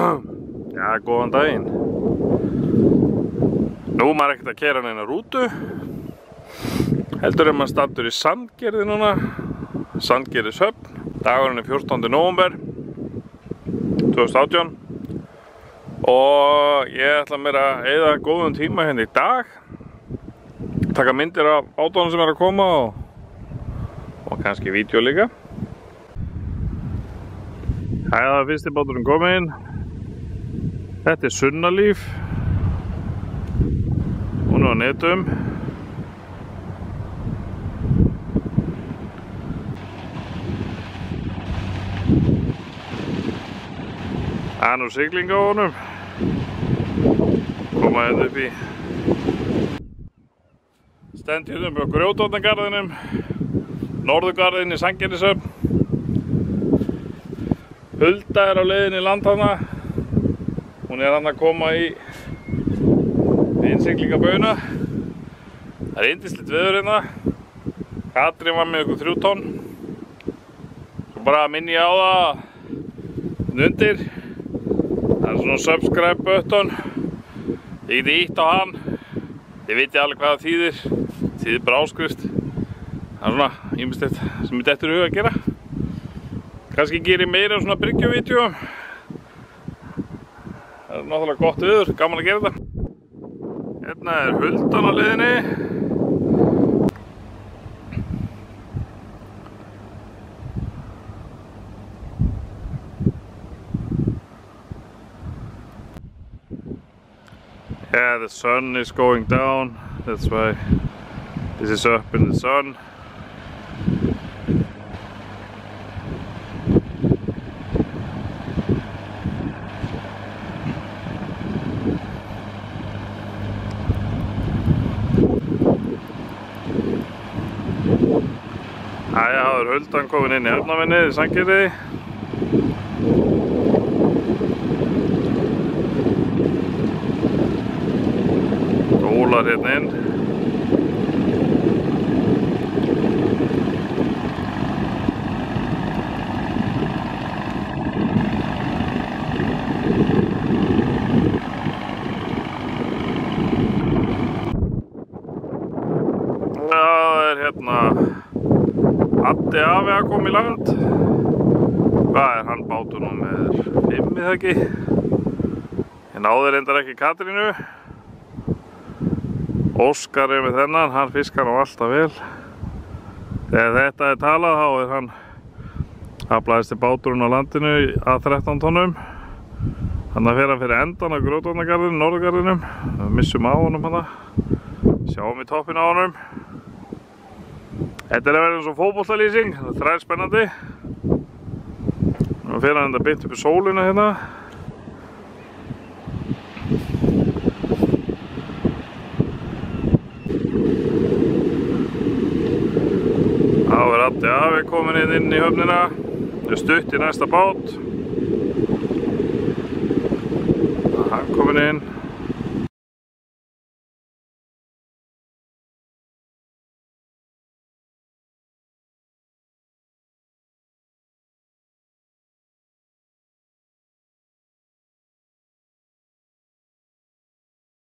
Já, góðan daginn. Nú maður ekkert að keyra neina rútu. Heldur maður staddur í Sandgerði núna. Sandgerðishöfn. Dagurinn er 14. nóvember 2018. Og ég ætla mér að eyða góðum tíma hérna í dag. Taka myndir af bátunum sem er að koma og kannski vídeo líka. Það er fyrsti báturinn kominn. Þetta er Sunnalíf. Hún er á netum. Það er nú sigling á honum. Koma hérna upp í stend hérna upp á Grjótvatnagarðinum, Norðurgarðinn í Sandgerðishöfn. Hulda er á leiðinni í land hana. Hún er hann að koma í innsiglingabauna. Það er yndislegt veður hérna. Katrín var með ykkur 3 tonn. Svo bara minni ég á það undir. Það er svona subscribe button. Þið getið ítt á hann. Þið vitið alveg hvað það þýðir. Þýðir bara áskrift. Það er svona ýmislegt sem ég dettur í hug að gera. Kannski gerir ég meira svona bryggjuvídeó. Það er náttúrulega gott viður, gaman að gera þetta. Hérna er Huldan á leiðinni. Yeah, the sun is going down. That's why this is up in the sun. Æja, það er Huldan komin inn í Hafnarfirði í Sandgerði. Ólar hérna inn. Það er hérna Addi afi að koma í land. Hvað er hann bátur númer 5 eða ekki? Ég náði reyndar ekki Katrínu. Óskar er með þennan, hann fiskar á alltaf vel. Þegar þetta er talað þá er hann aflaðist til báturinn á landinu að 13 tonnum. Þannig að fyrir endan á Grjótvatnagarðinum, Norðurgarðinum. Við missum á honum hana. Sjáum í toppinn á honum. Þetta er að vera eins og fótboltalýsing, það er þræl spennandi. Nú fyrir hann þetta beint upp í sólina hérna. Þá er Addi afi komin inn í höfnina. Það er stutt í næsta bát. Hann komin inn.